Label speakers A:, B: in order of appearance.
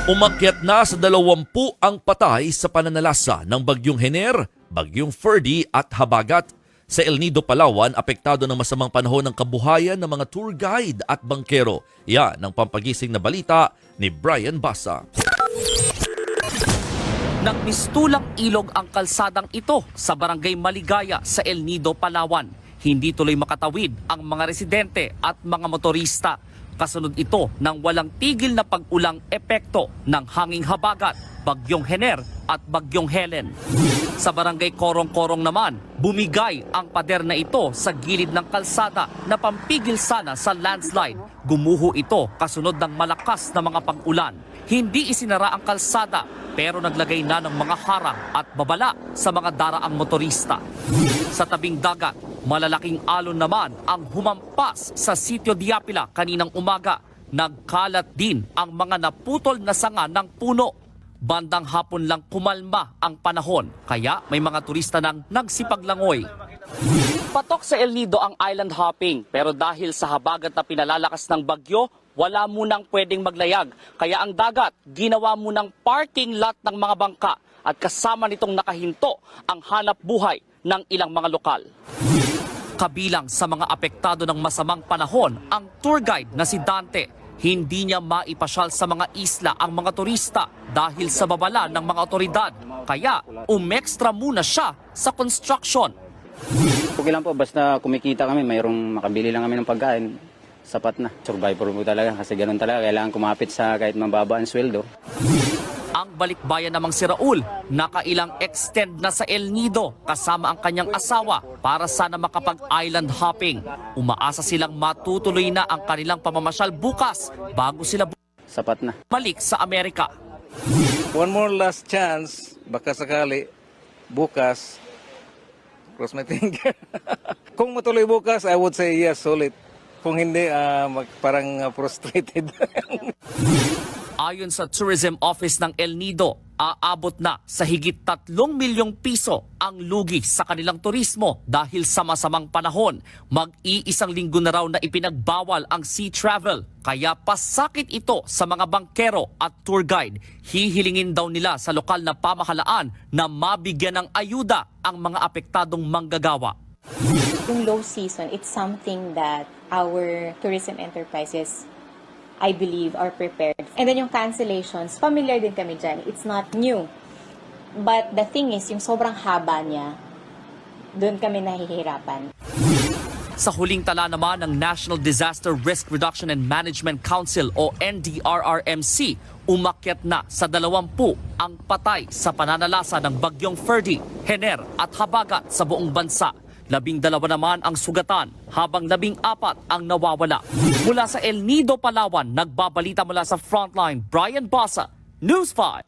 A: Umakyat na sa 20 ang patay sa pananalasa ng Bagyong Hener, Bagyong Ferdy at Habagat. Sa El Nido, Palawan, apektado ng masamang panahon ng kabuhayan ng mga tour guide at bangkero. Yan ang pampagising na balita ni Brian Basa.
B: Nagmistulang ilog ang kalsadang ito sa Barangay Maligaya sa El Nido, Palawan. Hindi tuloy makatawid ang mga residente at mga motorista. Kasunod ito ng walang tigil na pag-ulang epekto ng hanging habagat, Bagyong Hener at Bagyong Helen. Sa Barangay Korong-Korong naman, bumigay ang pader na ito sa gilid ng kalsada na pampigil sana sa landslide. Gumuho ito kasunod ng malakas na mga pag-ulan. Hindi isinara ang kalsada pero naglagay na ng mga harang at babala sa mga daraang motorista. Sa tabing dagat, malalaking alon naman ang humampas sa Sitio Diapila kaninang umaga. Nagkalat din ang mga naputol na sanga ng puno. Bandang hapon lang kumalma ang panahon, kaya may mga turista nang nagsipaglangoy. Patok sa El Nido ang island hopping, pero dahil sa habagat na pinalalakas ng bagyo, wala munang pwedeng maglayag. Kaya ang dagat, ginawa munang parking lot ng mga bangka at kasama nitong nakahinto ang hanap buhay ng ilang mga lokal. Kabilang sa mga apektado ng masamang panahon, ang tour guide na si Dante. Hindi niya maipasyal sa mga isla ang mga turista dahil sa babala ng mga otoridad. Kaya umextra muna siya sa construction.
C: Okay lang po, basta kumikita kami, mayroong makabili lang kami ng pagkain, sapat na. Survivor po talaga kasi ganun talaga, kailangan kumapit sa kahit mababa ang sweldo.
B: Ang balikbayan namang si Raul, nakailang extend na sa El Nido kasama ang kanyang asawa para sana makapag-island hopping. Umaasa silang matutuloy na ang kanilang pamamasyal bukas bago sila
C: Sapat na.
B: balik sa Amerika.
D: One more last chance, baka sakali, bukas, cross my finger. Kung matuloy bukas, I would say yes, solid. Kung hindi, parang frustrated.
B: Ayon sa Tourism Office ng El Nido, aabot na sa higit 3 milyong piso ang lugi sa kanilang turismo dahil sa masamang panahon. Mag-iisang linggo na raw na ipinagbawal ang sea travel. Kaya pasakit ito sa mga bangkero at tour guide. Hihilingin daw nila sa lokal na pamahalaan na mabigyan ng ayuda ang mga apektadong manggagawa.
E: Yung low season, it's something that our tourism enterprises, I believe, are prepared. And then yung cancellations, familiar din kami dyan. It's not new. But the thing is, yung sobrang haba niya, doon kami nahihirapan.
B: Sa huling tala naman ng National Disaster Risk Reduction and Management Council o NDRRMC, umakyat na sa 20 ang patay sa pananalasa ng Bagyong Ferdy, Hener at Habagat sa buong bansa. 12 naman ang sugatan, habang 14 ang nawawala. Mula sa El Nido, Palawan, nagbabalita mula sa Frontline, Brian Basa, News 5.